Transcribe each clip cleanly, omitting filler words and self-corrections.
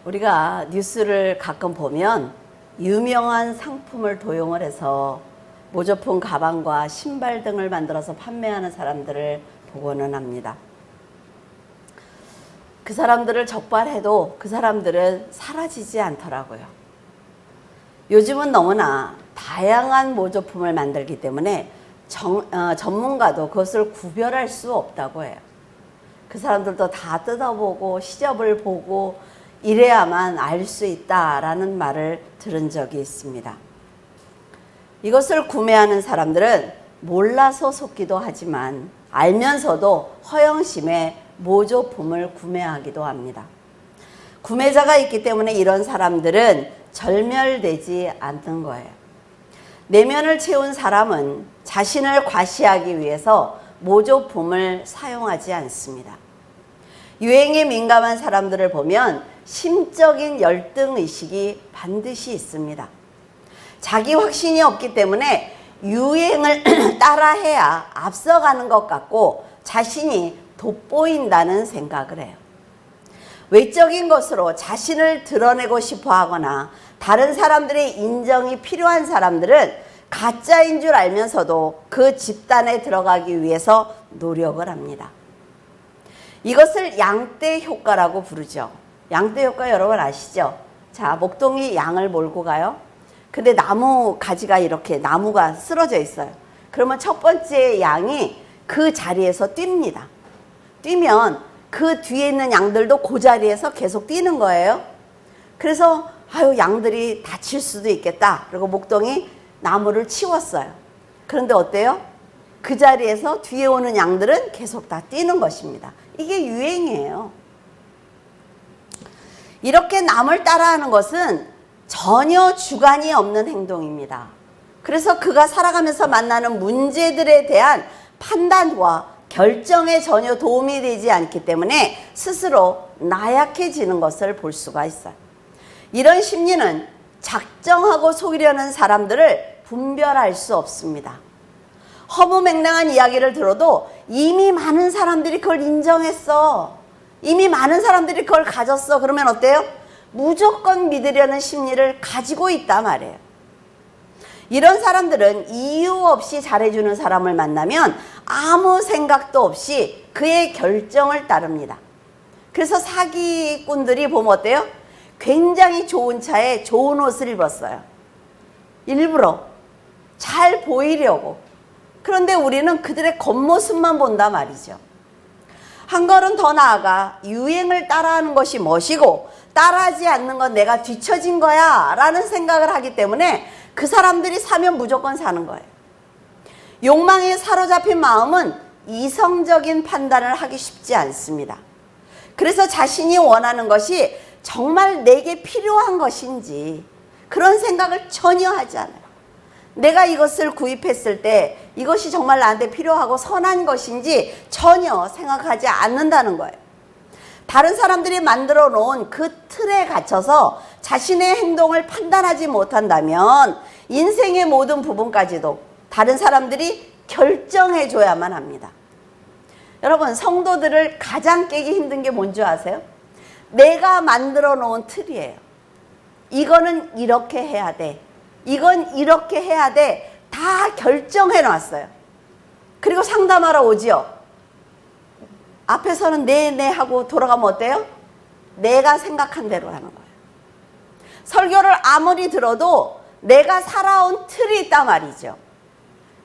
우리가 뉴스를 가끔 보면 유명한 상품을 도용을 해서 모조품 가방과 신발 등을 만들어서 판매하는 사람들을 보고는 합니다. 그 사람들을 적발해도 그 사람들은 사라지지 않더라고요. 요즘은 너무나 다양한 모조품을 만들기 때문에 전문가도 그것을 구별할 수 없다고 해요. 그 사람들도 다 뜯어보고 시접을 보고 이래야만 알 수 있다라는 말을 들은 적이 있습니다. 이것을 구매하는 사람들은 몰라서 속기도 하지만 알면서도 허영심에 모조품을 구매하기도 합니다. 구매자가 있기 때문에 이런 사람들은 절멸되지 않는 거예요. 내면을 채운 사람은 자신을 과시하기 위해서 모조품을 사용하지 않습니다. 유행에 민감한 사람들을 보면 심적인 열등의식이 반드시 있습니다. 자기 확신이 없기 때문에 유행을 따라해야 앞서가는 것 같고 자신이 돋보인다는 생각을 해요. 외적인 것으로 자신을 드러내고 싶어 하거나 다른 사람들의 인정이 필요한 사람들은 가짜인 줄 알면서도 그 집단에 들어가기 위해서 노력을 합니다. 이것을 양떼 효과라고 부르죠. 양떼 효과 여러분 아시죠? 자, 목동이 양을 몰고 가요. 근데 나무 가지가 이렇게 나무가 쓰러져 있어요. 그러면 첫 번째 양이 그 자리에서 뜁니다. 뛰면 그 뒤에 있는 양들도 그 자리에서 계속 뛰는 거예요. 그래서 양들이 다칠 수도 있겠다. 그리고 목동이 나무를 치웠어요. 그런데 어때요? 그 자리에서 뒤에 오는 양들은 계속 다 뛰는 것입니다. 이게 유행이에요. 이렇게 남을 따라하는 것은 전혀 주관이 없는 행동입니다. 그래서 그가 살아가면서 만나는 문제들에 대한 판단과 결정에 전혀 도움이 되지 않기 때문에 스스로 나약해지는 것을 볼 수가 있어요. 이런 심리는 작정하고 속이려는 사람들을 분별할 수 없습니다. 허무맹랑한 이야기를 들어도 이미 많은 사람들이 그걸 인정했어. 이미 많은 사람들이 그걸 가졌어. 그러면 어때요? 무조건 믿으려는 심리를 가지고 있단 말이에요. 이런 사람들은 이유 없이 잘해주는 사람을 만나면 아무 생각도 없이 그의 결정을 따릅니다. 그래서 사기꾼들이 보면 어때요? 굉장히 좋은 차에 좋은 옷을 입었어요. 일부러 잘 보이려고. 그런데 우리는 그들의 겉모습만 본단 말이죠. 한 걸음 더 나아가 유행을 따라하는 것이 멋이고 따라하지 않는 건 내가 뒤처진 거야 라는 생각을 하기 때문에 그 사람들이 사면 무조건 사는 거예요. 욕망에 사로잡힌 마음은 이성적인 판단을 하기 쉽지 않습니다. 그래서 자신이 원하는 것이 정말 내게 필요한 것인지 그런 생각을 전혀 하지 않아요. 내가 이것을 구입했을 때 이것이 정말 나한테 필요하고 선한 것인지 전혀 생각하지 않는다는 거예요. 다른 사람들이 만들어 놓은 그 틀에 갇혀서 자신의 행동을 판단하지 못한다면 인생의 모든 부분까지도 다른 사람들이 결정해 줘야만 합니다. 여러분, 성도들을 가장 깨기 힘든 게 뭔지 아세요? 내가 만들어 놓은 틀이에요. 이거는 이렇게 해야 돼. 이건 이렇게 해야 돼. 다 결정해 놨어요. 그리고 상담하러 오지요. 앞에서는 네네 하고 돌아가면 어때요? 내가 생각한 대로 하는 거예요. 설교를 아무리 들어도 내가 살아온 틀이 있단 말이죠.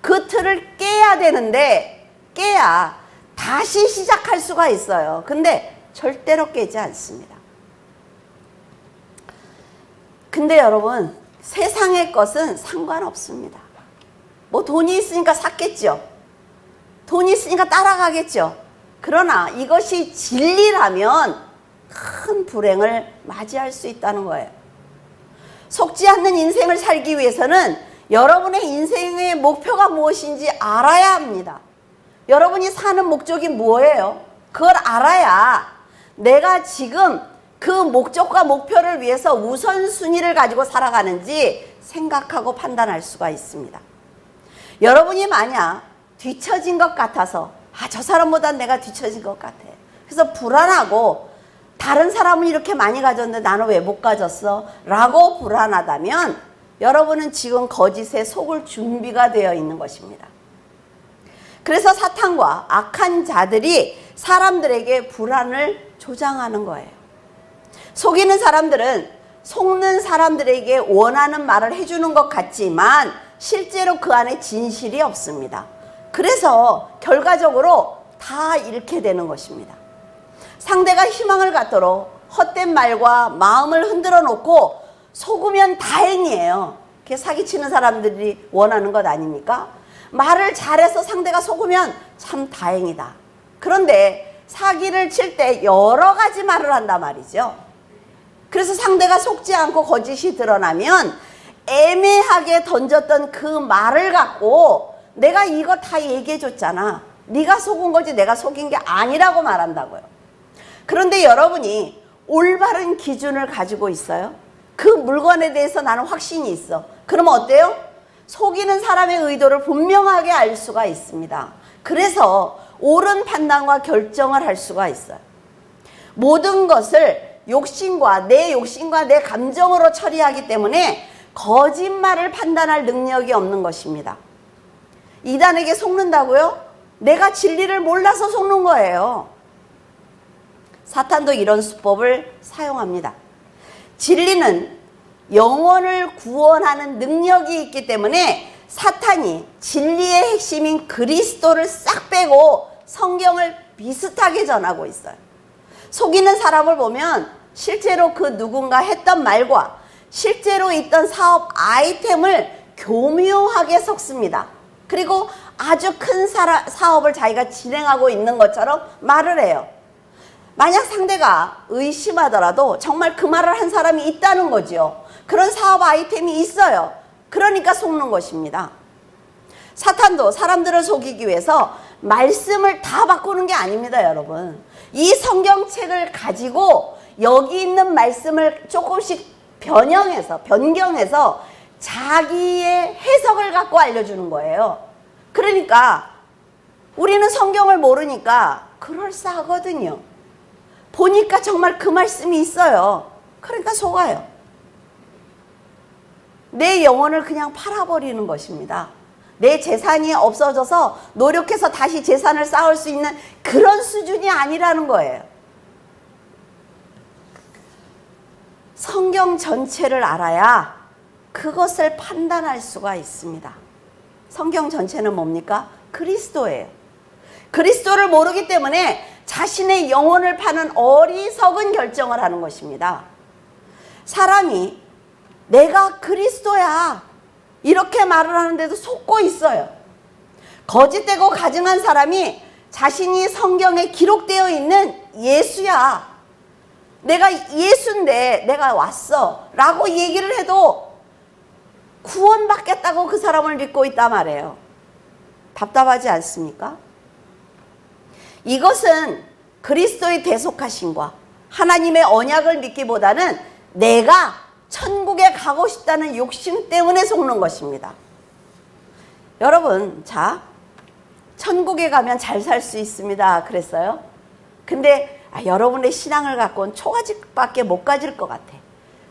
그 틀을 깨야 되는데 깨야 다시 시작할 수가 있어요. 근데 절대로 깨지 않습니다. 근데 여러분, 세상의 것은 상관없습니다. 뭐 돈이 있으니까 샀겠죠. 돈이 있으니까 따라가겠죠. 그러나 이것이 진리라면 큰 불행을 맞이할 수 있다는 거예요. 속지 않는 인생을 살기 위해서는 여러분의 인생의 목표가 무엇인지 알아야 합니다. 여러분이 사는 목적이 뭐예요? 그걸 알아야 내가 지금 그 목적과 목표를 위해서 우선순위를 가지고 살아가는지 생각하고 판단할 수가 있습니다. 여러분이 만약 뒤처진 것 같아서 저 사람보다 내가 뒤처진 것 같아. 그래서 불안하고 다른 사람은 이렇게 많이 가졌는데 나는 왜 못 가졌어? 라고 불안하다면 여러분은 지금 거짓에 속을 준비가 되어 있는 것입니다. 그래서 사탄과 악한 자들이 사람들에게 불안을 조장하는 거예요. 속이는 사람들은 속는 사람들에게 원하는 말을 해주는 것 같지만 실제로 그 안에 진실이 없습니다. 그래서 결과적으로 다 잃게 되는 것입니다. 상대가 희망을 갖도록 헛된 말과 마음을 흔들어 놓고 속으면 다행이에요. 그게 사기치는 사람들이 원하는 것 아닙니까? 말을 잘해서 상대가 속으면 참 다행이다. 그런데 사기를 칠 때 여러 가지 말을 한단 말이죠. 그래서 상대가 속지 않고 거짓이 드러나면 애매하게 던졌던 그 말을 갖고 내가 이거 다 얘기해 줬잖아. 네가 속은 거지 내가 속인 게 아니라고 말한다고요. 그런데 여러분이 올바른 기준을 가지고 있어요. 그 물건에 대해서 나는 확신이 있어. 그러면 어때요? 속이는 사람의 의도를 분명하게 알 수가 있습니다. 그래서 옳은 판단과 결정을 할 수가 있어요. 모든 것을 욕심과 내 감정으로 처리하기 때문에 거짓말을 판단할 능력이 없는 것입니다. 이단에게 속는다고요? 내가 진리를 몰라서 속는 거예요. 사탄도 이런 수법을 사용합니다. 진리는 영혼을 구원하는 능력이 있기 때문에 사탄이 진리의 핵심인 그리스도를 싹 빼고 성경을 비슷하게 전하고 있어요. 속이는 사람을 보면 실제로 그 누군가 했던 말과 실제로 있던 사업 아이템을 교묘하게 섞습니다. 그리고 아주 큰 사업을 자기가 진행하고 있는 것처럼 말을 해요. 만약 상대가 의심하더라도 정말 그 말을 한 사람이 있다는 거죠. 그런 사업 아이템이 있어요. 그러니까 속는 것입니다. 사탄도 사람들을 속이기 위해서 말씀을 다 바꾸는 게 아닙니다, 여러분. 이 성경책을 가지고 여기 있는 말씀을 조금씩 변경해서 자기의 해석을 갖고 알려주는 거예요. 그러니까 우리는 성경을 모르니까 그럴싸하거든요. 보니까 정말 그 말씀이 있어요. 그러니까 속아요. 내 영혼을 그냥 팔아버리는 것입니다. 내 재산이 없어져서 노력해서 다시 재산을 쌓을 수 있는 그런 수준이 아니라는 거예요. 성경 전체를 알아야 그것을 판단할 수가 있습니다. 성경 전체는 뭡니까? 그리스도예요. 그리스도를 모르기 때문에 자신의 영혼을 파는 어리석은 결정을 하는 것입니다. 사람이 내가 그리스도야 이렇게 말을 하는데도 속고 있어요. 거짓되고 가증한 사람이 자신이 성경에 기록되어 있는 예수야, 내가 예수인데 내가 왔어 라고 얘기를 해도 구원받겠다고 그 사람을 믿고 있단 말이에요. 답답하지 않습니까? 이것은 그리스도의 대속하심과 하나님의 언약을 믿기보다는 내가 천국에 가고 싶다는 욕심 때문에 속는 것입니다. 여러분, 자, 천국에 가면 잘 살 수 있습니다. 그랬어요? 근데 여러분의 신앙을 갖고는 초가집밖에 못 가질 것 같아.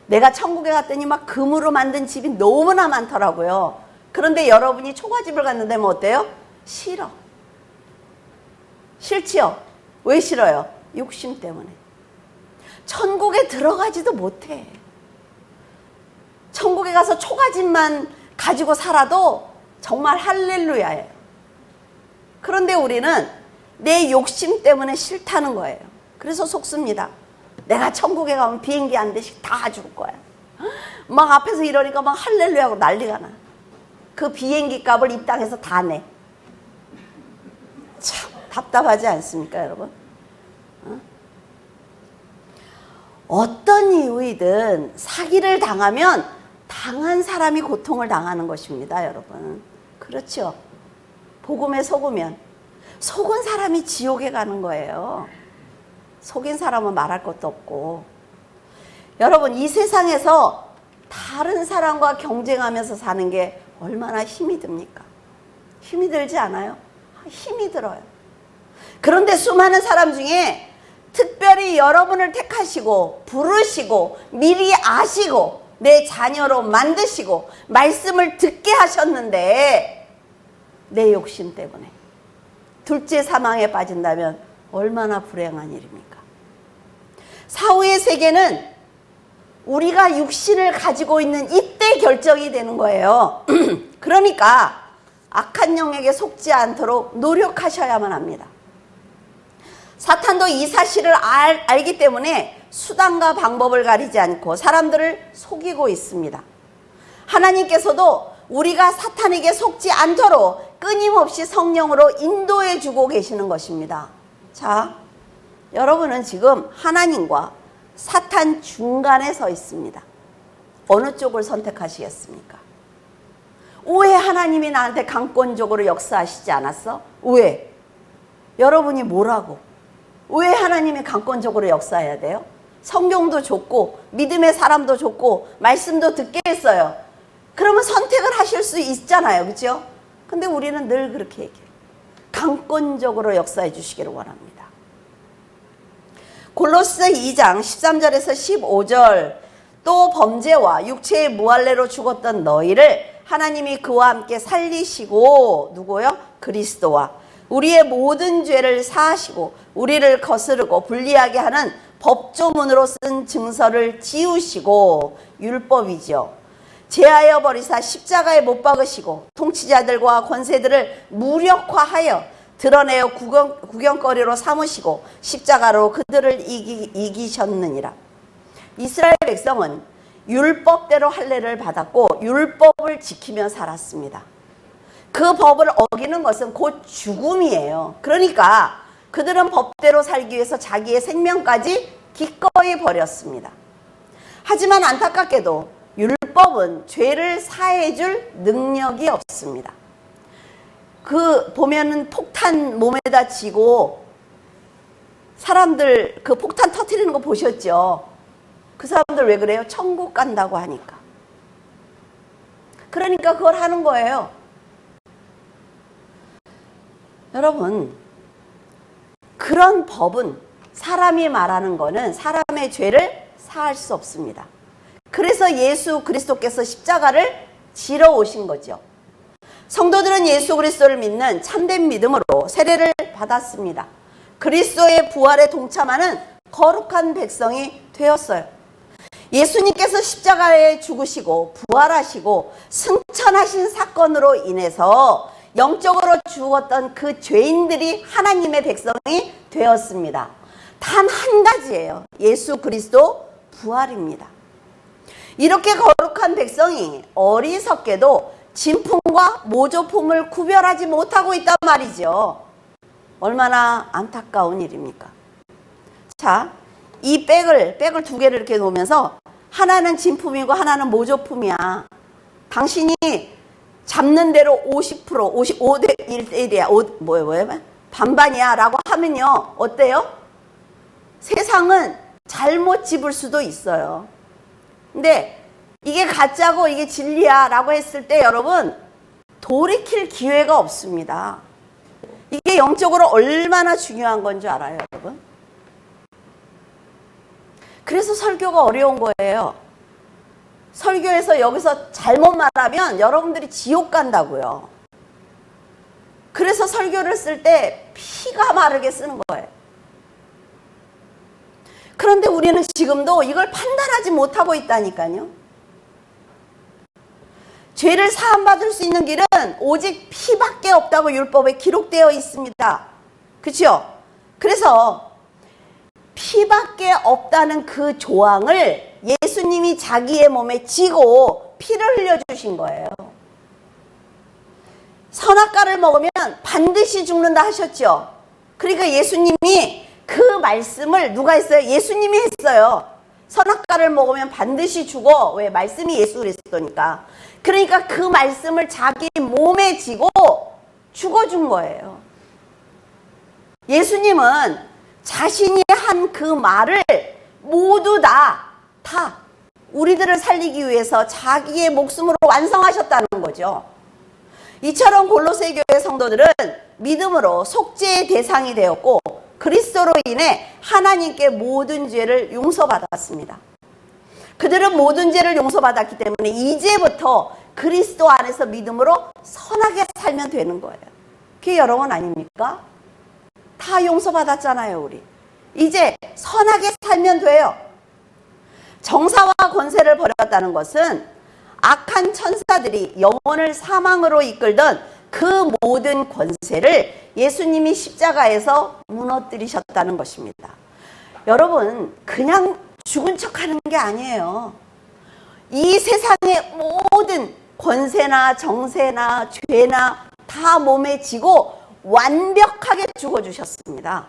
내가 천국에 갔더니 막 금으로 만든 집이 너무나 많더라고요. 그런데 여러분이 초가집을 갔는데 뭐 어때요? 싫어. 싫지요? 왜 싫어요? 욕심 때문에. 천국에 들어가지도 못해. 천국에 가서 초가집만 가지고 살아도 정말 할렐루야예요. 그런데 우리는 내 욕심 때문에 싫다는 거예요. 그래서 속습니다. 내가 천국에 가면 비행기 한 대씩 다 줄 거야. 막 앞에서 이러니까 막 할렐루야하고 난리가 나. 그 비행기 값을 이 땅에서 다 내. 참 답답하지 않습니까, 여러분? 어떤 이유이든 사기를 당하면 당한 사람이 고통을 당하는 것입니다, 여러분. 그렇죠? 복음에 속으면 속은 사람이 지옥에 가는 거예요. 속인 사람은 말할 것도 없고. 여러분, 이 세상에서 다른 사람과 경쟁하면서 사는 게 얼마나 힘이 듭니까? 힘이 들지 않아요? 힘이 들어요. 그런데 수많은 사람 중에 특별히 여러분을 택하시고 부르시고 미리 아시고 내 자녀로 만드시고 말씀을 듣게 하셨는데 내 욕심 때문에 둘째 사망에 빠진다면 얼마나 불행한 일입니까? 사후의 세계는 우리가 육신을 가지고 있는 이때 결정이 되는 거예요. 그러니까 악한 영에게 속지 않도록 노력하셔야만 합니다. 사탄도 이 사실을 알기 때문에 수단과 방법을 가리지 않고 사람들을 속이고 있습니다. 하나님께서도 우리가 사탄에게 속지 않도록 끊임없이 성령으로 인도해 주고 계시는 것입니다. 자, 여러분은 지금 하나님과 사탄 중간에 서 있습니다. 어느 쪽을 선택하시겠습니까? 왜 하나님이 나한테 강권적으로 역사하시지 않았어? 왜? 여러분이 뭐라고? 왜 하나님이 강권적으로 역사해야 돼요? 성경도 좋고 믿음의 사람도 좋고 말씀도 듣게 했어요. 그러면 선택을 하실 수 있잖아요. 그렇죠? 근데 우리는 늘 그렇게 얘기해요. 강권적으로 역사해 주시기를 원합니다. 골로새 2장 13절에서 15절 또 범죄와 육체의 무할례로 죽었던 너희를 하나님이 그와 함께 살리시고 누구요? 그리스도와 우리의 모든 죄를 사하시고 우리를 거스르고 불리하게 하는 법조문으로 쓴 증서를 지우시고 율법이죠. 제하여 버리사 십자가에 못 박으시고 통치자들과 권세들을 무력화하여 드러내어 구경거리로 삼으시고 십자가로 그들을 이기셨느니라. 이스라엘 백성은 율법대로 할례를 받았고 율법을 지키며 살았습니다. 그 법을 어기는 것은 곧 죽음이에요. 그러니까 그들은 법대로 살기 위해서 자기의 생명까지 기꺼이 버렸습니다. 하지만 안타깝게도 율법은 죄를 사해줄 능력이 없습니다. 보면은 폭탄 몸에다 쥐고 사람들 그 폭탄 터뜨리는 거 보셨죠? 그 사람들 왜 그래요? 천국 간다고 하니까. 그러니까 그걸 하는 거예요. 여러분, 그런 법은 사람이 말하는 거는 사람의 죄를 사할 수 없습니다. 그래서 예수 그리스도께서 십자가를 지러 오신 거죠. 성도들은 예수 그리스도를 믿는 참된 믿음으로 세례를 받았습니다. 그리스도의 부활에 동참하는 거룩한 백성이 되었어요. 예수님께서 십자가에 죽으시고 부활하시고 승천하신 사건으로 인해서 영적으로 죽었던 그 죄인들이 하나님의 백성이 되었습니다. 단 한 가지예요. 예수 그리스도 부활입니다. 이렇게 거룩한 백성이 어리석게도 진품과 모조품을 구별하지 못하고 있단 말이죠. 얼마나 안타까운 일입니까? 자, 이 백을 두 개를 이렇게 놓으면서 하나는 진품이고 하나는 모조품이야. 당신이 잡는 대로 50%, 55대 1대1이야. 뭐예요? 반반이야. 라고 하면요. 어때요? 세상은 잘못 집을 수도 있어요. 근데 이게 가짜고 이게 진리야. 라고 했을 때 여러분, 돌이킬 기회가 없습니다. 이게 영적으로 얼마나 중요한 건 줄 알아요, 여러분? 그래서 설교가 어려운 거예요. 설교에서 여기서 잘못 말하면 여러분들이 지옥 간다고요. 그래서 설교를 쓸 때 피가 마르게 쓰는 거예요. 그런데 우리는 지금도 이걸 판단하지 못하고 있다니까요. 죄를 사함받을 수 있는 길은 오직 피밖에 없다고 율법에 기록되어 있습니다. 그렇죠? 그래서 피밖에 없다는 그 조항을 예수님이 자기의 몸에 지고 피를 흘려주신 거예요. 선악과를 먹으면 반드시 죽는다 하셨죠. 그러니까 예수님이 그 말씀을 누가 했어요? 예수님이 했어요. 선악과를 먹으면 반드시 죽어. 왜? 말씀이 예수 그리스도니까. 그러니까 그 말씀을 자기 몸에 지고 죽어준 거예요. 예수님은 자신이 한 그 말을 모두 다 우리들을 살리기 위해서 자기의 목숨으로 완성하셨다는 거죠. 이처럼 골로새 교회 성도들은 믿음으로 속죄의 대상이 되었고 그리스도로 인해 하나님께 모든 죄를 용서받았습니다. 그들은 모든 죄를 용서받았기 때문에 이제부터 그리스도 안에서 믿음으로 선하게 살면 되는 거예요. 그게 여러분 아닙니까? 다 용서받았잖아요, 우리. 이제 선하게 살면 돼요. 정사와 권세를 버렸다는 것은 악한 천사들이 영혼을 사망으로 이끌던 그 모든 권세를 예수님이 십자가에서 무너뜨리셨다는 것입니다. 여러분, 그냥 죽은 척하는 게 아니에요. 이 세상의 모든 권세나 정세나 죄나 다 몸에 지고 완벽하게 죽어주셨습니다.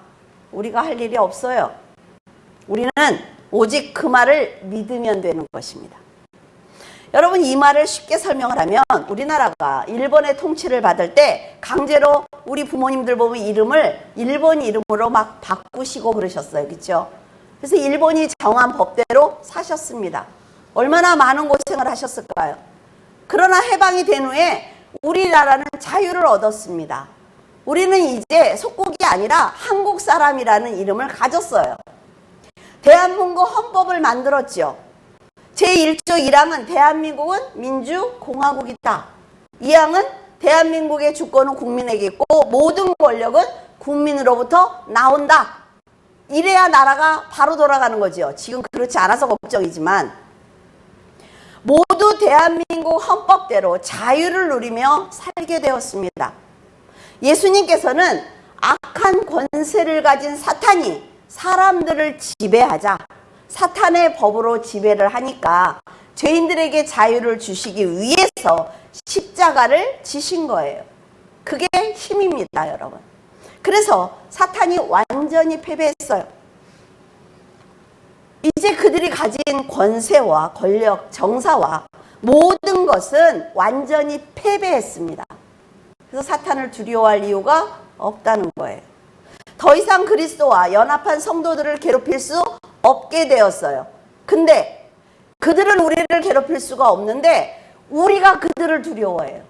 우리가 할 일이 없어요. 우리는 오직 그 말을 믿으면 되는 것입니다. 여러분, 이 말을 쉽게 설명을 하면 우리나라가 일본의 통치를 받을 때 강제로 우리 부모님들 보면 이름을 일본 이름으로 막 바꾸시고 그러셨어요. 그렇죠? 그래서 일본이 정한 법대로 사셨습니다. 얼마나 많은 고생을 하셨을까요? 그러나 해방이 된 후에 우리나라는 자유를 얻었습니다. 우리는 이제 속국이 아니라 한국 사람이라는 이름을 가졌어요. 대한민국 헌법을 만들었죠. 제1조 1항은 대한민국은 민주공화국이다. 2항은 대한민국의 주권은 국민에게 있고 모든 권력은 국민으로부터 나온다. 이래야 나라가 바로 돌아가는 거죠. 지금 그렇지 않아서 걱정이지만 모두 대한민국 헌법대로 자유를 누리며 살게 되었습니다. 예수님께서는 악한 권세를 가진 사탄이 사람들을 지배하자 사탄의 법으로 지배를 하니까 죄인들에게 자유를 주시기 위해서 십자가를 지신 거예요. 그게 힘입니다, 여러분. 그래서 사탄이 완전히 패배했어요. 이제 그들이 가진 권세와 권력, 정사와 모든 것은 완전히 패배했습니다. 그래서 사탄을 두려워할 이유가 없다는 거예요. 더 이상 그리스도와 연합한 성도들을 괴롭힐 수 없게 되었어요. 근데 그들은 우리를 괴롭힐 수가 없는데 우리가 그들을 두려워해요.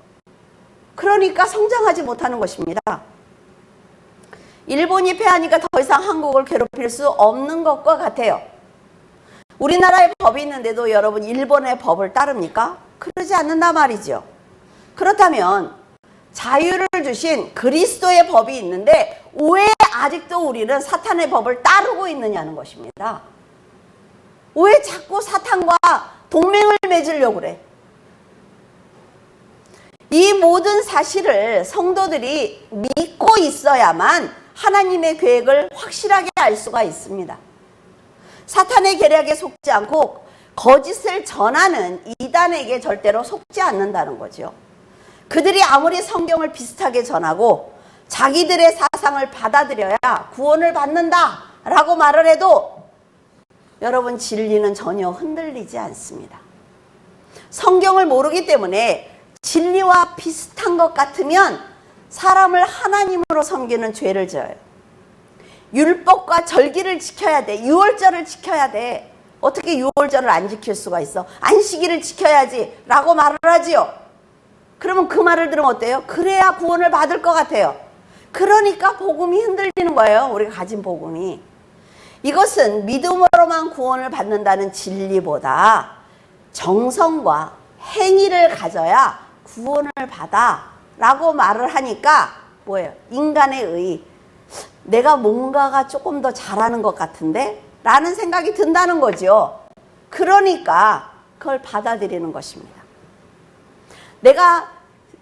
그러니까 성장하지 못하는 것입니다. 일본이 패하니까 더 이상 한국을 괴롭힐 수 없는 것과 같아요. 우리나라에 법이 있는데도 여러분 일본의 법을 따릅니까? 그러지 않는단 말이죠. 그렇다면 자유를 주신 그리스도의 법이 있는데 왜 아직도 우리는 사탄의 법을 따르고 있느냐는 것입니다. 왜 자꾸 사탄과 동맹을 맺으려고 그래? 이 모든 사실을 성도들이 믿고 있어야만 하나님의 계획을 확실하게 알 수가 있습니다. 사탄의 계략에 속지 않고 거짓을 전하는 이단에게 절대로 속지 않는다는 거죠. 그들이 아무리 성경을 비슷하게 전하고 자기들의 사상을 받아들여야 구원을 받는다 라고 말을 해도 여러분 진리는 전혀 흔들리지 않습니다. 성경을 모르기 때문에 진리와 비슷한 것 같으면 사람을 하나님으로 섬기는 죄를 져요. 율법과 절기를 지켜야 돼. 유월절을 지켜야 돼. 어떻게 유월절을 안 지킬 수가 있어? 안식일을 지켜야지 라고 말을 하지요. 그러면 그 말을 들으면 어때요? 그래야 구원을 받을 것 같아요. 그러니까 복음이 흔들리는 거예요. 우리가 가진 복음이. 이것은 믿음으로만 구원을 받는다는 진리보다 정성과 행위를 가져야 구원을 받아 라고 말을 하니까 뭐예요? 인간의 의. 내가 뭔가가 조금 더 잘하는 것 같은데? 라는 생각이 든다는 거죠. 그러니까 그걸 받아들이는 것입니다. 내가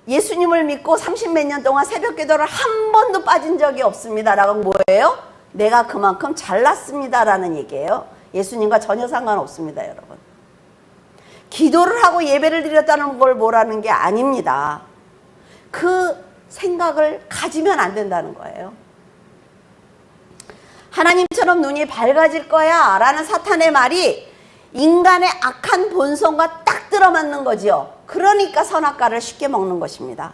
예수님을 믿고 30몇 년 동안 새벽 기도를 한 번도 빠진 적이 없습니다. 라고 뭐예요? 내가 그만큼 잘났습니다. 라는 얘기예요. 예수님과 전혀 상관없습니다, 여러분. 기도를 하고 예배를 드렸다는 걸 뭐라는 게 아닙니다. 그 생각을 가지면 안 된다는 거예요. 하나님처럼 눈이 밝아질 거야 라는 사탄의 말이 인간의 악한 본성과 딱 들어맞는 거지요. 그러니까 선악과를 쉽게 먹는 것입니다.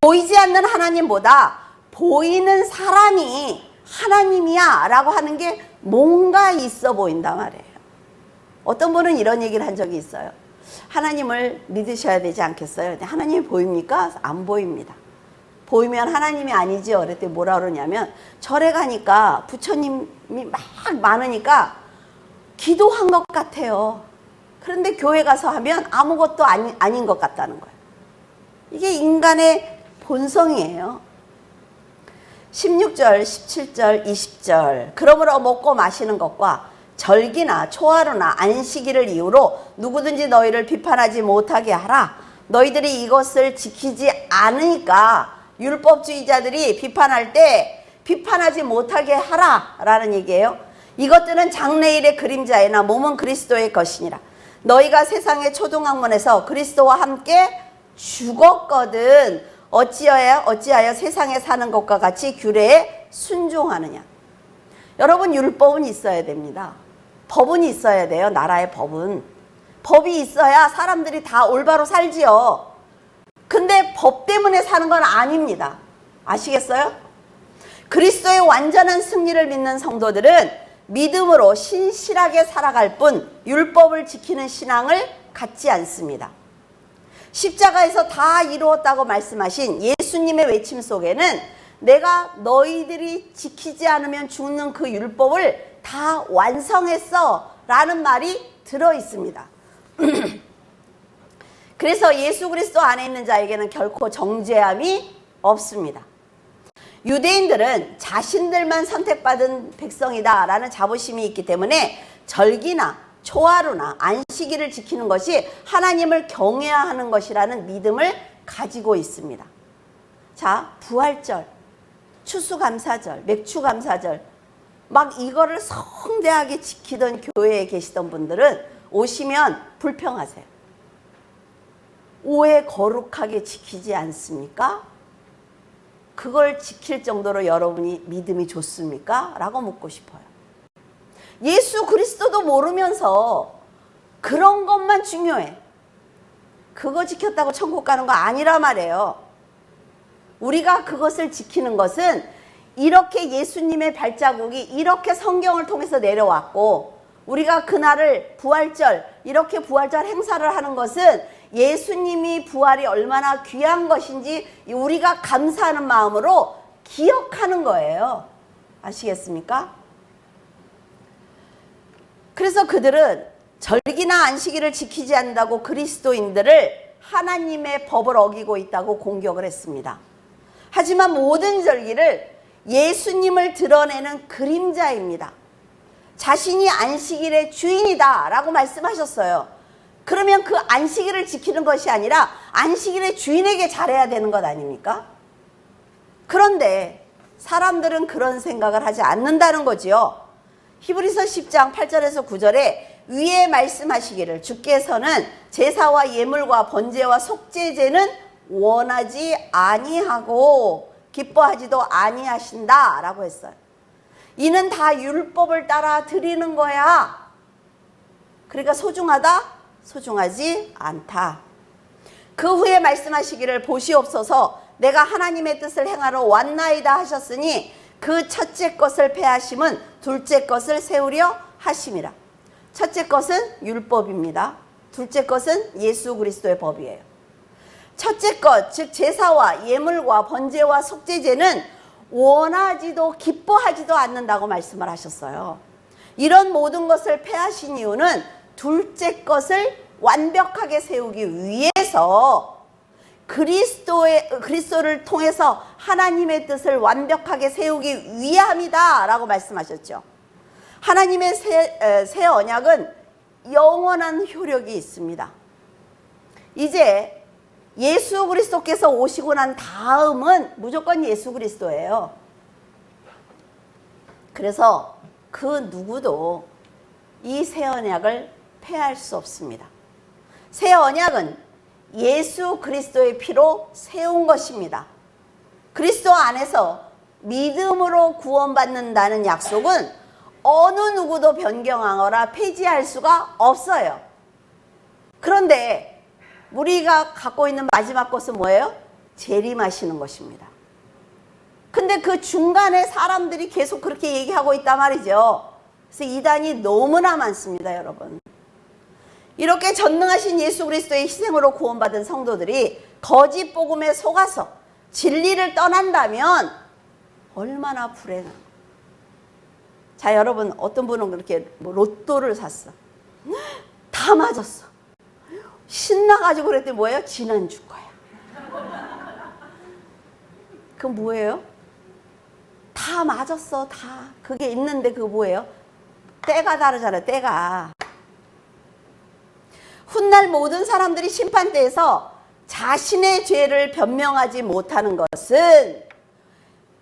보이지 않는 하나님보다 보이는 사람이 하나님이야 라고 하는 게 뭔가 있어 보인단 말이에요. 어떤 분은 이런 얘기를 한 적이 있어요. 하나님을 믿으셔야 되지 않겠어요? 하나님이 보입니까? 안 보입니다. 보이면 하나님이 아니지요. 그랬더니 뭐라 그러냐면 절에 가니까 부처님이 막 많으니까 기도한 것 같아요. 그런데 교회 가서 하면 아무것도 아닌 것 같다는 거예요. 이게 인간의 본성이에요. 16절, 17절, 20절 그러므로 먹고 마시는 것과 절기나 초하루나 안식일을 이유로 누구든지 너희를 비판하지 못하게 하라. 너희들이 이것을 지키지 않으니까 율법주의자들이 비판할 때 비판하지 못하게 하라 라는 얘기예요. 이것들은 장래일의 그림자이나 몸은 그리스도의 것이니라. 너희가 세상의 초등학문에서 그리스도와 함께 죽었거든 어찌하여 세상에 사는 것과 같이 규례에 순종하느냐. 여러분, 율법은 있어야 됩니다. 법은 있어야 돼요. 나라의 법은. 법이 있어야 사람들이 다 올바로 살지요. 근데 법 때문에 사는 건 아닙니다. 아시겠어요? 그리스도의 완전한 승리를 믿는 성도들은 믿음으로 신실하게 살아갈 뿐 율법을 지키는 신앙을 갖지 않습니다. 십자가에서 다 이루었다고 말씀하신 예수님의 외침 속에는 내가 너희들이 지키지 않으면 죽는 그 율법을 다 완성했어 라는 말이 들어있습니다. 그래서 예수 그리스도 안에 있는 자에게는 결코 정죄함이 없습니다. 유대인들은 자신들만 선택받은 백성이다 라는 자부심이 있기 때문에 절기나 초하루나 안식일을 지키는 것이 하나님을 경외해야 하는 것이라는 믿음을 가지고 있습니다. 자, 부활절, 추수감사절, 맥추감사절 막 이거를 성대하게 지키던 교회에 계시던 분들은 오시면 불평하세요. 왜 거룩하게 지키지 않습니까? 그걸 지킬 정도로 여러분이 믿음이 좋습니까? 라고 묻고 싶어요. 예수 그리스도도 모르면서 그런 것만 중요해. 그거 지켰다고 천국 가는 거 아니라 말이에요. 우리가 그것을 지키는 것은 이렇게 예수님의 발자국이 이렇게 성경을 통해서 내려왔고 우리가 그날을 부활절, 이렇게 부활절 행사를 하는 것은 예수님이 부활이 얼마나 귀한 것인지 우리가 감사하는 마음으로 기억하는 거예요. 아시겠습니까? 그래서 그들은 절기나 안식일을 지키지 않는다고 그리스도인들을 하나님의 법을 어기고 있다고 공격을 했습니다. 하지만 모든 절기를 예수님을 드러내는 그림자입니다. 자신이 안식일의 주인이다 라고 말씀하셨어요. 그러면 그 안식일을 지키는 것이 아니라 안식일의 주인에게 잘해야 되는 것 아닙니까? 그런데 사람들은 그런 생각을 하지 않는다는 거지요. 히브리서 10장 8절에서 9절에 위에 말씀하시기를 주께서는 제사와 예물과 번제와 속죄제는 원하지 아니하고 기뻐하지도 아니하신다 라고 했어요. 이는 다 율법을 따라 드리는 거야. 그러니까 소중하다? 소중하지 않다. 그 후에 말씀하시기를 보시옵소서 내가 하나님의 뜻을 행하러 왔나이다 하셨으니 그 첫째 것을 폐하심은 둘째 것을 세우려 하심이라. 첫째 것은 율법입니다. 둘째 것은 예수 그리스도의 법이에요. 첫째 것, 즉 제사와 예물과 번제와 속죄제는 원하지도 기뻐하지도 않는다고 말씀을 하셨어요. 이런 모든 것을 폐하신 이유는 둘째 것을 완벽하게 세우기 위해서 그리스도를 통해서 하나님의 뜻을 완벽하게 세우기 위함이다 라고 말씀하셨죠. 하나님의 새 언약은 영원한 효력이 있습니다. 이제 예수 그리스도께서 오시고 난 다음은 무조건 예수 그리스도예요. 그래서 그 누구도 이 새 언약을 폐할 수 없습니다. 새 언약은 예수 그리스도의 피로 세운 것입니다. 그리스도 안에서 믿음으로 구원받는다는 약속은 어느 누구도 변경하거나 폐지할 수가 없어요. 그런데 우리가 갖고 있는 마지막 것은 뭐예요? 재림하시는 것입니다. 근데 그 중간에 사람들이 계속 그렇게 얘기하고 있단 말이죠. 그래서 이단이 너무나 많습니다, 여러분. 이렇게 전능하신 예수 그리스도의 희생으로 구원받은 성도들이 거짓 복음에 속아서 진리를 떠난다면 얼마나 불행한. 자, 여러분, 어떤 분은 그렇게 로또를 샀어. 다 맞았어. 신나가지고 그랬더니 뭐예요? 지난주 거야. 그건 뭐예요? 다 맞았어, 다. 그게 있는데 그거 뭐예요? 때가 다르잖아요, 때가. 훗날 모든 사람들이 심판대에서 자신의 죄를 변명하지 못하는 것은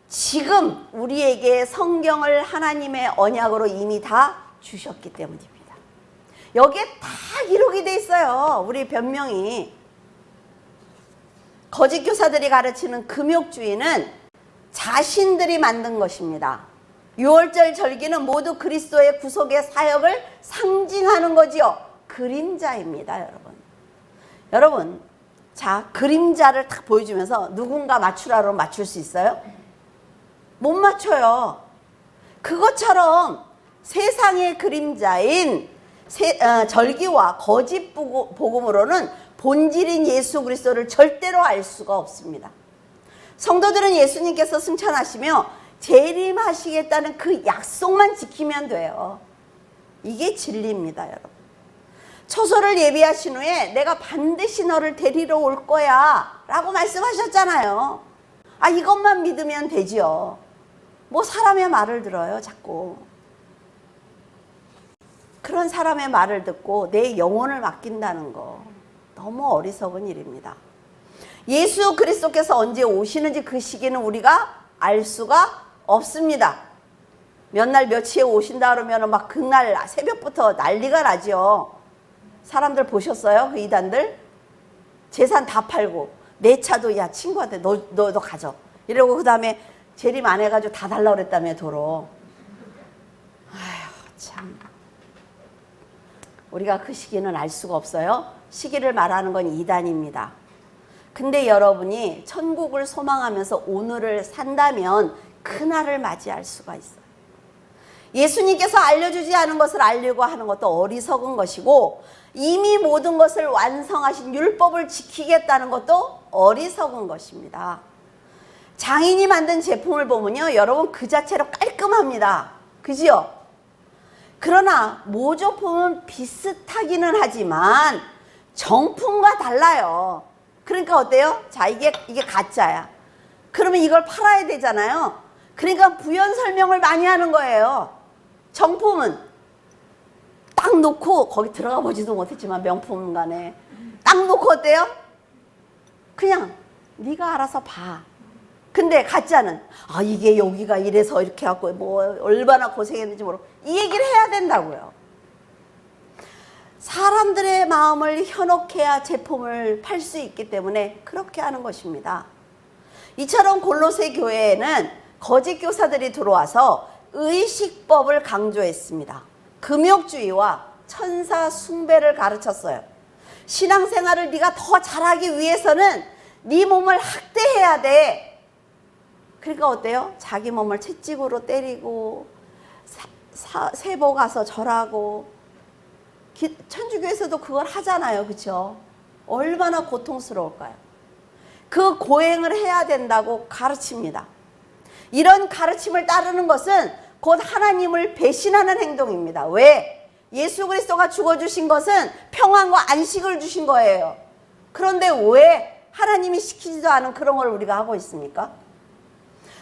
지금 우리에게 성경을 하나님의 언약으로 이미 다 주셨기 때문입니다. 여기에 다 기록이 돼 있어요. 우리 변명이. 거짓 교사들이 가르치는 금욕주의는 자신들이 만든 것입니다. 유월절 절기는 모두 그리스도의 구속의 사역을 상징하는 거지요. 그림자입니다, 여러분. 여러분, 자, 그림자를 딱 보여주면서 누군가 맞추라로 맞출 수 있어요? 못 맞춰요. 그것처럼 세상의 그림자인 절기와 거짓 복음으로는 본질인 예수 그리스도를 절대로 알 수가 없습니다. 성도들은 예수님께서 승천하시며 재림하시겠다는 그 약속만 지키면 돼요. 이게 진리입니다, 여러분. 초소를 예비하신 후에 내가 반드시 너를 데리러 올 거야 라고 말씀하셨잖아요. 아, 이것만 믿으면 되지요. 뭐 사람의 말을 들어요, 자꾸. 그런 사람의 말을 듣고 내 영혼을 맡긴다는 거 너무 어리석은 일입니다. 예수 그리스도께서 언제 오시는지 그 시기는 우리가 알 수가 없습니다. 몇 날 며칠에 오신다 그러면 막 그날 새벽부터 난리가 나죠. 사람들 보셨어요? 그 이단들? 재산 다 팔고 내 차도 야 친구한테 너 가져 이러고 그 다음에 재림 안 해가지고 다 달라고 그랬다며 도로. 아휴 참. 우리가 그 시기는 알 수가 없어요. 시기를 말하는 건 이단입니다. 근데 여러분이 천국을 소망하면서 오늘을 산다면 그날을 맞이할 수가 있어요. 예수님께서 알려주지 않은 것을 알려고 하는 것도 어리석은 것이고 이미 모든 것을 완성하신 율법을 지키겠다는 것도 어리석은 것입니다. 장인이 만든 제품을 보면요, 여러분 그 자체로 깔끔합니다. 그지요? 그러나 모조품은 비슷하기는 하지만 정품과 달라요. 그러니까 어때요? 자, 이게 가짜야. 그러면 이걸 팔아야 되잖아요. 그러니까 부연 설명을 많이 하는 거예요. 정품은 딱 놓고 거기 들어가 보지도 못했지만 명품관에 딱 놓고 어때요? 그냥 네가 알아서 봐. 근데 가짜는 아 이게 여기가 이래서 이렇게 하고 뭐 얼마나 고생했는지 모르고 이 얘기를 해야 된다고요. 사람들의 마음을 현혹해야 제품을 팔 수 있기 때문에 그렇게 하는 것입니다. 이처럼 골로새 교회에는 거짓 교사들이 들어와서 의식법을 강조했습니다. 금욕주의와 천사 숭배를 가르쳤어요. 신앙생활을 네가 더 잘하기 위해서는 네 몸을 학대해야 돼. 그러니까 어때요? 자기 몸을 채찍으로 때리고 세보 가서 절하고 천주교에서도 그걸 하잖아요. 그렇죠? 얼마나 고통스러울까요? 그 고행을 해야 된다고 가르칩니다. 이런 가르침을 따르는 것은 곧 하나님을 배신하는 행동입니다. 왜? 예수 그리스도가 죽어주신 것은 평안과 안식을 주신 거예요. 그런데 왜 하나님이 시키지도 않은 그런 걸 우리가 하고 있습니까?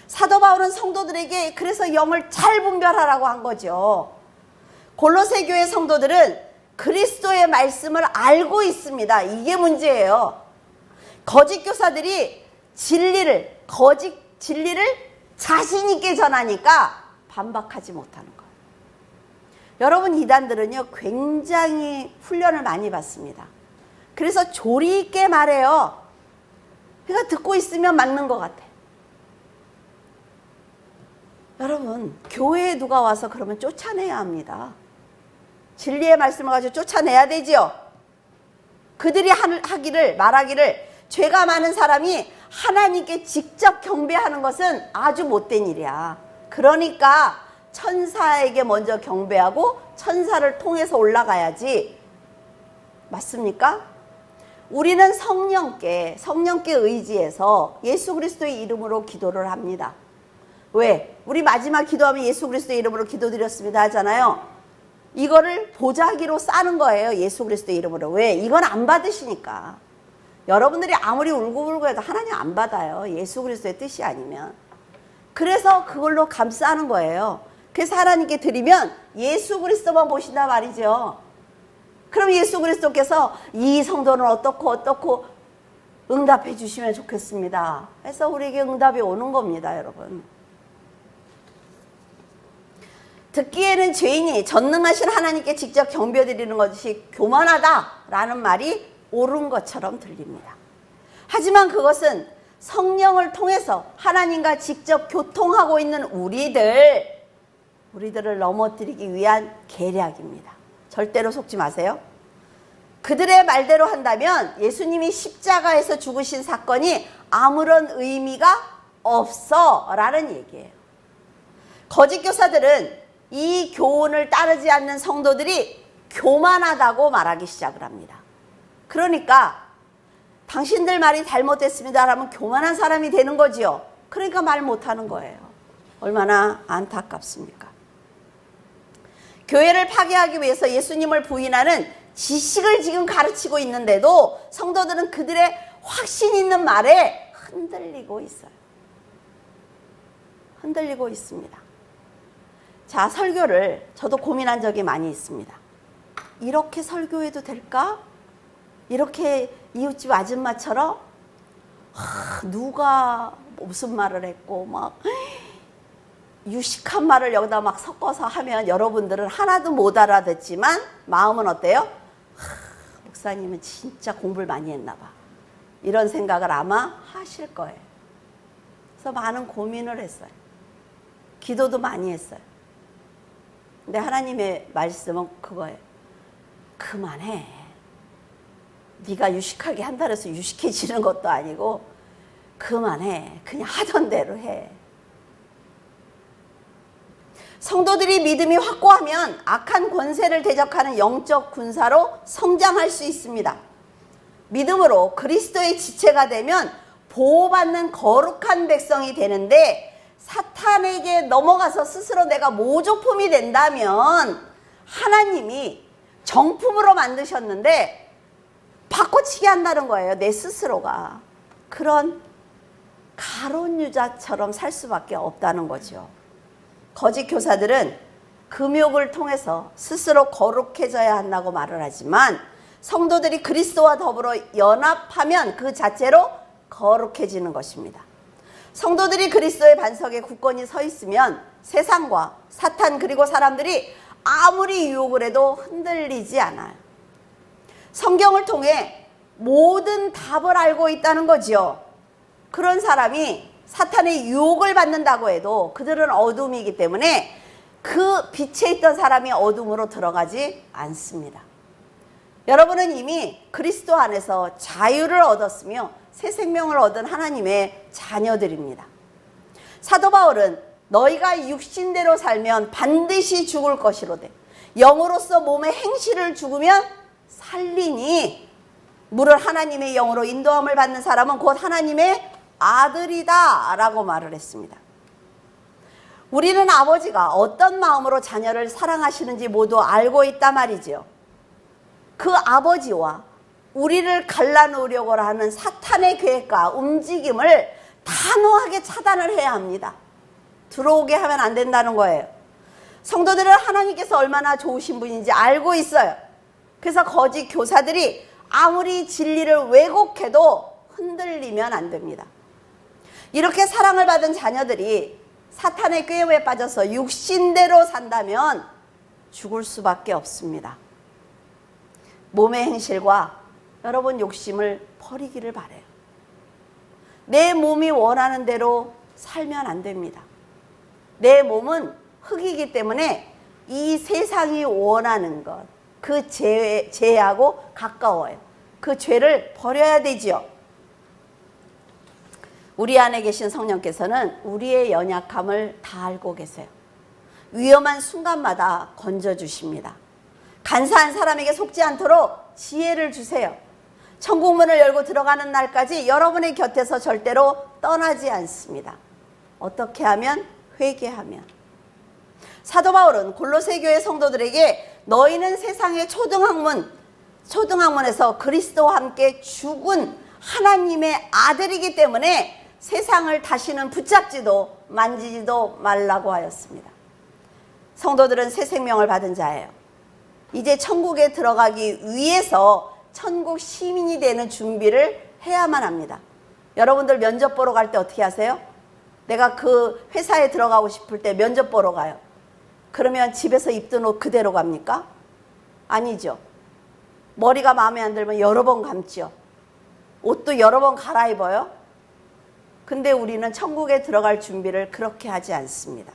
사도 바울은 성도들에게 그래서 영을 잘 분별하라고 한 거죠. 골로새 교회 성도들은 그리스도의 말씀을 알고 있습니다. 이게 문제예요. 거짓 교사들이 진리를 자신 있게 전하니까 반박하지 못하는 거예요. 여러분 이단들은요 굉장히 훈련을 많이 받습니다. 그래서 조리 있게 말해요. 그러니까 듣고 있으면 맞는 것 같아. 여러분 교회에 누가 와서 그러면 쫓아내야 합니다. 진리의 말씀을 가지고 쫓아내야 되지요. 그들이 말하기를 죄가 많은 사람이 하나님께 직접 경배하는 것은 아주 못된 일이야. 그러니까 천사에게 먼저 경배하고 천사를 통해서 올라가야지. 맞습니까? 우리는 성령께 의지해서 예수 그리스도의 이름으로 기도를 합니다. 왜? 우리 마지막 기도하면 예수 그리스도의 이름으로 기도드렸습니다 하잖아요. 이거를 보자기로 싸는 거예요. 예수 그리스도의 이름으로. 왜? 이건 안 받으시니까. 여러분들이 아무리 울고불고 해도 하나님 안 받아요. 예수 그리스도의 뜻이 아니면. 그래서 그걸로 감싸는 거예요. 그래서 하나님께 드리면 예수 그리스도만 보신다 말이죠. 그럼 예수 그리스도께서 이 성도는 어떻고 응답해 주시면 좋겠습니다. 그래서 우리에게 응답이 오는 겁니다, 여러분. 듣기에는 죄인이 전능하신 하나님께 직접 경배드리는 것이 교만하다라는 말이 옳은 것처럼 들립니다. 하지만 그것은 성령을 통해서 하나님과 직접 교통하고 있는 우리들을 넘어뜨리기 위한 계략입니다. 절대로 속지 마세요. 그들의 말대로 한다면 예수님이 십자가에서 죽으신 사건이 아무런 의미가 없어 라는 얘기예요. 거짓 교사들은 이 교훈을 따르지 않는 성도들이 교만하다고 말하기 시작을 합니다. 그러니까 당신들 말이 잘못됐습니다 라면 교만한 사람이 되는 거지요. 그러니까 말 못하는 거예요. 얼마나 안타깝습니까? 교회를 파괴하기 위해서 예수님을 부인하는 지식을 지금 가르치고 있는데도 성도들은 그들의 확신 있는 말에 흔들리고 있어요. 흔들리고 있습니다. 자, 설교를 저도 고민한 적이 많이 있습니다. 이렇게 설교해도 될까? 이렇게 이웃집 아줌마처럼 누가 무슨 말을 했고 막 유식한 말을 여기다 막 섞어서 하면 여러분들은 하나도 못 알아듣지만 마음은 어때요? 목사님은 진짜 공부를 많이 했나 봐. 이런 생각을 아마 하실 거예요. 그래서 많은 고민을 했어요. 기도도 많이 했어요. 근데 하나님의 말씀은 그거예요. 그만해. 네가 유식하게 한다 해서 유식해지는 것도 아니고 그만해. 그냥 하던 대로 해. 성도들이 믿음이 확고하면 악한 권세를 대적하는 영적 군사로 성장할 수 있습니다. 믿음으로 그리스도의 지체가 되면 보호받는 거룩한 백성이 되는데 사탄에게 넘어가서 스스로 내가 모조품이 된다면 하나님이 정품으로 만드셨는데 바꿔치기 한다는 거예요. 내 스스로가. 그런 가론유다처럼 살 수밖에 없다는 거죠. 거짓 교사들은 금욕을 통해서 스스로 거룩해져야 한다고 말을 하지만 성도들이 그리스도와 더불어 연합하면 그 자체로 거룩해지는 것입니다. 성도들이 그리스도의 반석에 굳건히 서 있으면 세상과 사탄 그리고 사람들이 아무리 유혹을 해도 흔들리지 않아요. 성경을 통해 모든 답을 알고 있다는 거지요. 그런 사람이 사탄의 유혹을 받는다고 해도 그들은 어둠이기 때문에 그 빛에 있던 사람이 어둠으로 들어가지 않습니다. 여러분은 이미 그리스도 안에서 자유를 얻었으며 새 생명을 얻은 하나님의 자녀들입니다. 사도 바울은 너희가 육신대로 살면 반드시 죽을 것이로되 영으로서 몸의 행실을 죽으면 살리니 물을 하나님의 영으로 인도함을 받는 사람은 곧 하나님의 아들이다 라고 말을 했습니다. 우리는 아버지가 어떤 마음으로 자녀를 사랑하시는지 모두 알고 있단 말이죠. 그 아버지와 우리를 갈라놓으려고 하는 사탄의 계획과 움직임을 단호하게 차단을 해야 합니다. 들어오게 하면 안 된다는 거예요. 성도들은 하나님께서 얼마나 좋으신 분인지 알고 있어요. 그래서 거짓 교사들이 아무리 진리를 왜곡해도 흔들리면 안 됩니다. 이렇게 사랑을 받은 자녀들이 사탄의 꾀에 빠져서 육신대로 산다면 죽을 수밖에 없습니다. 몸의 행실과 여러분 욕심을 버리기를 바라요. 내 몸이 원하는 대로 살면 안 됩니다. 내 몸은 흙이기 때문에 이 세상이 원하는 것, 그 죄하고 가까워요. 그 죄를 버려야 되지요. 우리 안에 계신 성령께서는 우리의 연약함을 다 알고 계세요. 위험한 순간마다 건져주십니다. 간사한 사람에게 속지 않도록 지혜를 주세요. 천국 문을 열고 들어가는 날까지 여러분의 곁에서 절대로 떠나지 않습니다. 어떻게 하면? 회개하면. 사도 바울은 골로새 교회 성도들에게 너희는 세상의 초등학문에서 그리스도와 함께 죽은 하나님의 아들이기 때문에 세상을 다시는 붙잡지도 만지지도 말라고 하였습니다. 성도들은 새 생명을 받은 자예요. 이제 천국에 들어가기 위해서 천국 시민이 되는 준비를 해야만 합니다. 여러분들 면접 보러 갈 때 어떻게 하세요? 내가 그 회사에 들어가고 싶을 때 면접 보러 가요. 그러면 집에서 입던 옷 그대로 갑니까? 아니죠. 머리가 마음에 안 들면 여러 번 감죠. 옷도 여러 번 갈아입어요. 근데 우리는 천국에 들어갈 준비를 그렇게 하지 않습니다.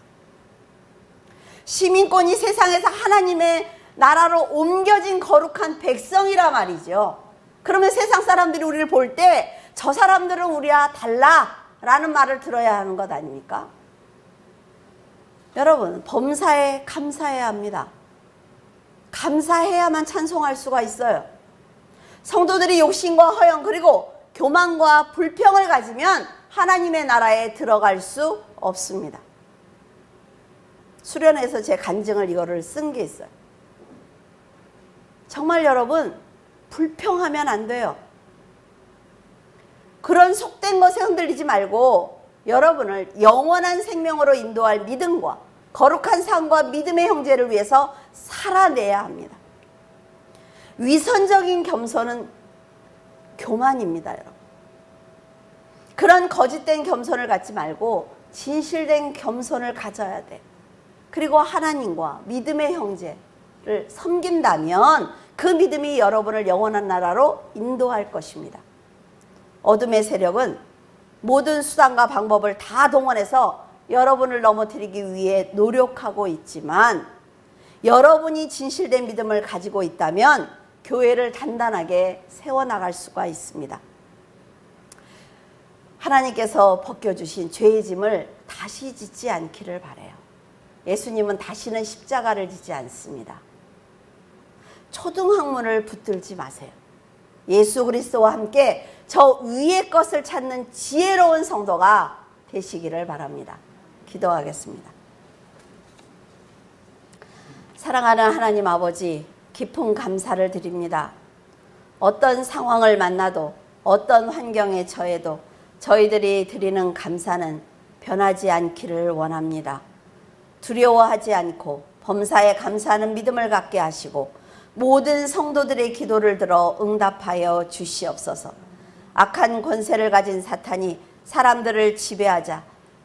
시민권이 세상에서 하나님의 나라로 옮겨진 거룩한 백성이라 말이죠. 그러면 세상 사람들이 우리를 볼 때 저 사람들은 우리와 달라 라는 말을 들어야 하는 것 아닙니까? 여러분, 범사에 감사해야 합니다. 감사해야만 찬송할 수가 있어요. 성도들이 욕심과 허영 그리고 교만과 불평을 가지면 하나님의 나라에 들어갈 수 없습니다. 수련회에서 제 간증을 이거를 쓴 게 있어요. 정말 여러분, 불평하면 안 돼요. 그런 속된 것에 흔들리지 말고 여러분을 영원한 생명으로 인도할 믿음과 거룩한 삶과 믿음의 형제를 위해서 살아내야 합니다. 위선적인 겸손은 교만입니다, 여러분. 그런 거짓된 겸손을 갖지 말고 진실된 겸손을 가져야 돼. 그리고 하나님과 믿음의 형제를 섬긴다면 그 믿음이 여러분을 영원한 나라로 인도할 것입니다. 어둠의 세력은 모든 수단과 방법을 다 동원해서 여러분을 넘어뜨리기 위해 노력하고 있지만 여러분이 진실된 믿음을 가지고 있다면 교회를 단단하게 세워나갈 수가 있습니다. 하나님께서 벗겨주신 죄의 짐을 다시 짓지 않기를 바라요. 예수님은 다시는 십자가를 지지 않습니다. 초등학문을 붙들지 마세요. 예수 그리스도와 함께 저 위의 것을 찾는 지혜로운 성도가 되시기를 바랍니다. 기도하겠습니다. 사랑하는 하나님 아버지, 깊은 감사를 드립니다. 어떤 상황을 만나도 어떤 환경에 처해도 저희들이 드리는 감사는 변하지 않기를 원합니다. 두려워하지 않고 범사에 감사하는 믿음을 갖게 하시고 모든 성도들의 기도를 들어 응답하여 주시옵소서. 악한 권세를 가진 사탄이 사람들을 지배하자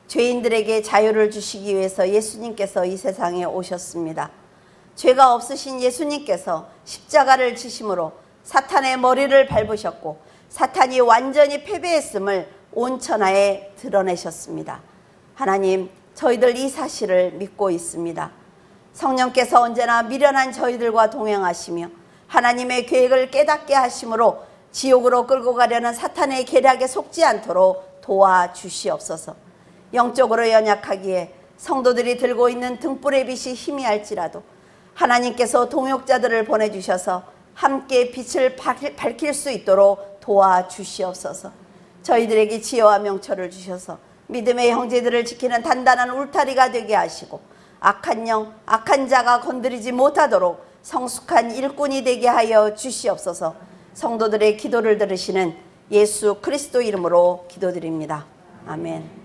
죄인들에게 자유를 주시기 위해서 예수님께서 이 세상에 오셨습니다. 죄가 없으신 예수님께서 십자가를 지심으로 사탄의 머리를 밟으셨고 사탄이 완전히 패배했음을 온 천하에 드러내셨습니다. 하나님, 저희들 이 사실을 믿고 있습니다. 성령께서 언제나 미련한 저희들과 동행하시며 하나님의 계획을 깨닫게 하심으로 지옥으로 끌고 가려는 사탄의 계략에 속지 않도록 도와주시옵소서. 영적으로 연약하기에 성도들이 들고 있는 등불의 빛이 희미할지라도 하나님께서 동역자들을 보내주셔서 함께 빛을 밝힐 수 있도록 도와주시옵소서. 저희들에게 지혜와 명철을 주셔서 믿음의 형제들을 지키는 단단한 울타리가 되게 하시고 악한 영, 악한 자가 건드리지 못하도록 성숙한 일꾼이 되게 하여 주시옵소서. 성도들의 기도를 들으시는 예수 그리스도 이름으로 기도드립니다. 아멘.